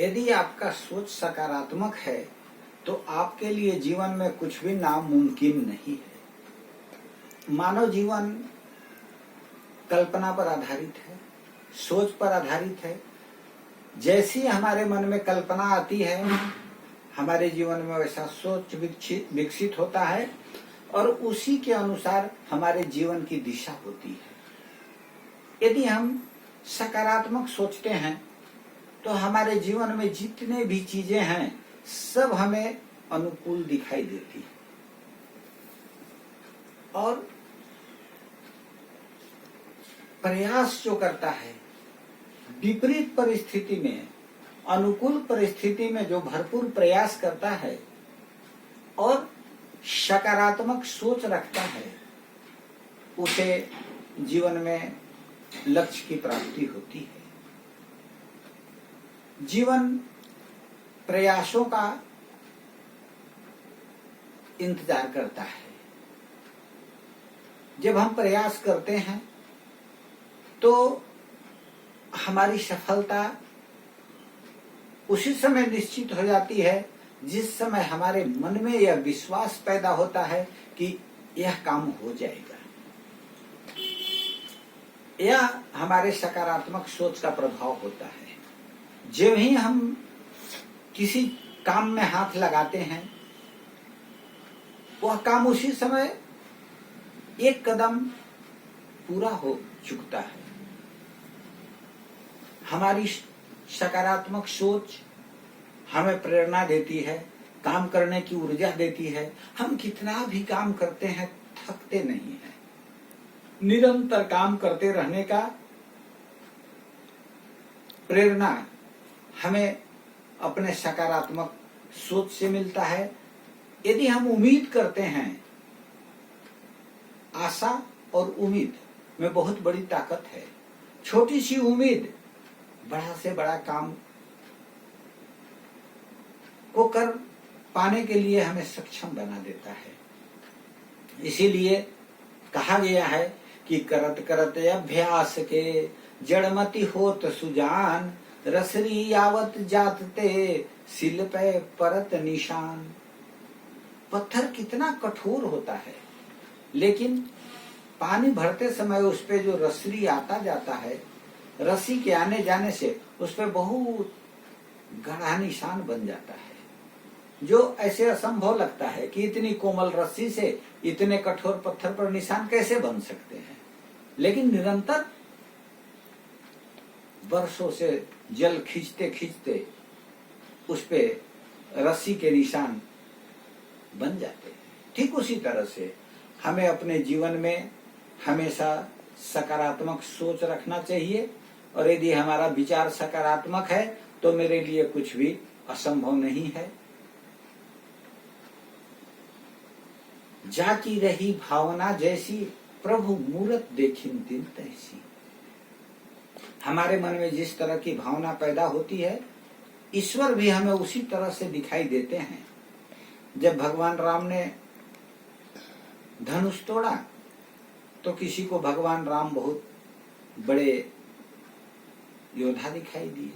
यदि आपका सोच सकारात्मक है तो आपके लिए जीवन में कुछ भी नामुमकिन नहीं है। मानव जीवन कल्पना पर आधारित है, सोच पर आधारित है। जैसी हमारे मन में कल्पना आती है हमारे जीवन में वैसा सोच विकसित होता है और उसी के अनुसार हमारे जीवन की दिशा होती है। यदि हम सकारात्मक सोचते हैं तो हमारे जीवन में जितने भी चीजें हैं सब हमें अनुकूल दिखाई देती है और प्रयास जो करता है विपरीत परिस्थिति में, अनुकूल परिस्थिति में जो भरपूर प्रयास करता है और सकारात्मक सोच रखता है उसे जीवन में लक्ष्य की प्राप्ति होती है। जीवन प्रयासों का इंतजार करता है। जब हम प्रयास करते हैं तो हमारी सफलता उसी समय निश्चित हो जाती है जिस समय हमारे मन में यह विश्वास पैदा होता है कि यह काम हो जाएगा। यह हमारे सकारात्मक सोच का प्रभाव होता है। जब ही हम किसी काम में हाथ लगाते हैं वह काम उसी समय एक कदम पूरा हो चुकता है। हमारी सकारात्मक सोच हमें प्रेरणा देती है, काम करने की ऊर्जा देती है। हम कितना भी काम करते हैं थकते नहीं हैं। निरंतर काम करते रहने का प्रेरणा हमें अपने सकारात्मक सोच से मिलता है। यदि हम उम्मीद करते हैं, आशा और उम्मीद में बहुत बड़ी ताकत है। छोटी सी उम्मीद बड़ा से बड़ा काम को कर पाने के लिए हमें सक्षम बना देता है। इसीलिए कहा गया है कि करत करत अभ्यास के जड़मति होत सुजान, रसरी यावत जातते सिल पे परत निशान। पत्थर कितना कठोर होता है लेकिन पानी भरते समय उस पे जो रसरी आता जाता है, रस्सी के आने जाने से उस पे बहुत गहरा निशान बन जाता है। जो ऐसे असंभव लगता है कि इतनी कोमल रस्सी से इतने कठोर पत्थर पर निशान कैसे बन सकते हैं, लेकिन निरंतर वर्षों से जल खींचते खींचते उस पे रस्सी के निशान बन जाते हैं। ठीक उसी तरह से हमें अपने जीवन में हमेशा सकारात्मक सोच रखना चाहिए और यदि हमारा विचार सकारात्मक है तो मेरे लिए कुछ भी असंभव नहीं है। जाकी रही भावना जैसी, प्रभु मूरत देखिन दिन तैसी। हमारे मन में जिस तरह की भावना पैदा होती है ईश्वर भी हमें उसी तरह से दिखाई देते हैं। जब भगवान राम ने धनुष तोड़ा तो किसी को भगवान राम बहुत बड़े योद्धा दिखाई दिए,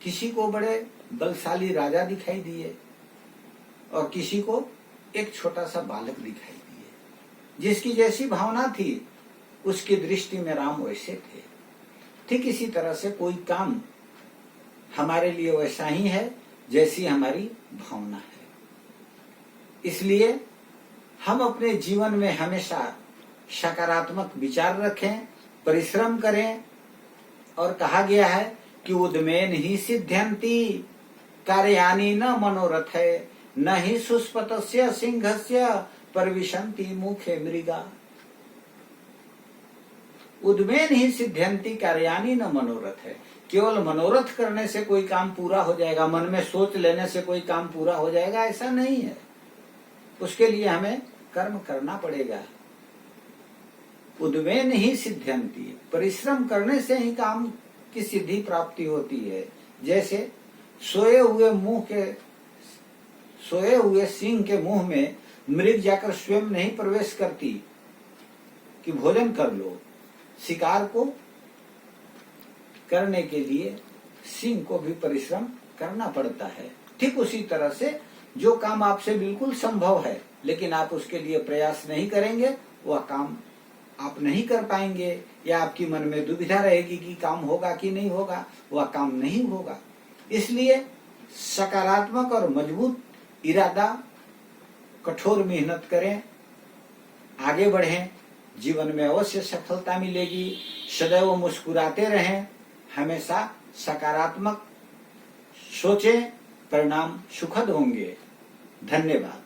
किसी को बड़े बलशाली राजा दिखाई दिए और किसी को एक छोटा सा बालक दिखाई दिए। जिसकी जैसी भावना थी उसकी दृष्टि में राम वैसे थे। ठीक इसी तरह से कोई काम हमारे लिए वैसा ही है जैसी हमारी भावना है। इसलिए हम अपने जीवन में हमेशा सकारात्मक विचार रखें, परिश्रम करें और कहा गया है कि उद्मेन ही सिद्ध्यंती कार्यानि न मनोरथ है, न ही सुस्पतस्य सिंहस्य परविशन्ति मुखे मृगा। उद्मेन ही सिद्ध्यंती कार्यानि न मनोरथ है। केवल मनोरथ करने से कोई काम पूरा हो जाएगा, मन में सोच लेने से कोई काम पूरा हो जाएगा, ऐसा नहीं है। उसके लिए हमें कर्म करना पड़ेगा। उद्मेन ही सिद्ध्यंती, परिश्रम करने से ही काम की सिद्धि प्राप्ति होती है। जैसे सोए हुए सिंह के मुंह में मृग जाकर स्वयं नहीं प्रवेश करती कि भोजन कर लो। शिकार को करने के लिए सिंह को भी परिश्रम करना पड़ता है। ठीक उसी तरह से जो काम आपसे बिल्कुल संभव है लेकिन आप उसके लिए प्रयास नहीं करेंगे, वह काम आप नहीं कर पाएंगे, या आपकी मन में दुविधा रहेगी कि काम होगा कि नहीं होगा, वह काम नहीं होगा। इसलिए सकारात्मक और मजबूत इरादा, कठोर मेहनत करें, आगे बढ़ें, जीवन में अवश्य सफलता मिलेगी। सदैव मुस्कुराते रहें, हमेशा सकारात्मक सोचें, परिणाम सुखद होंगे। धन्यवाद।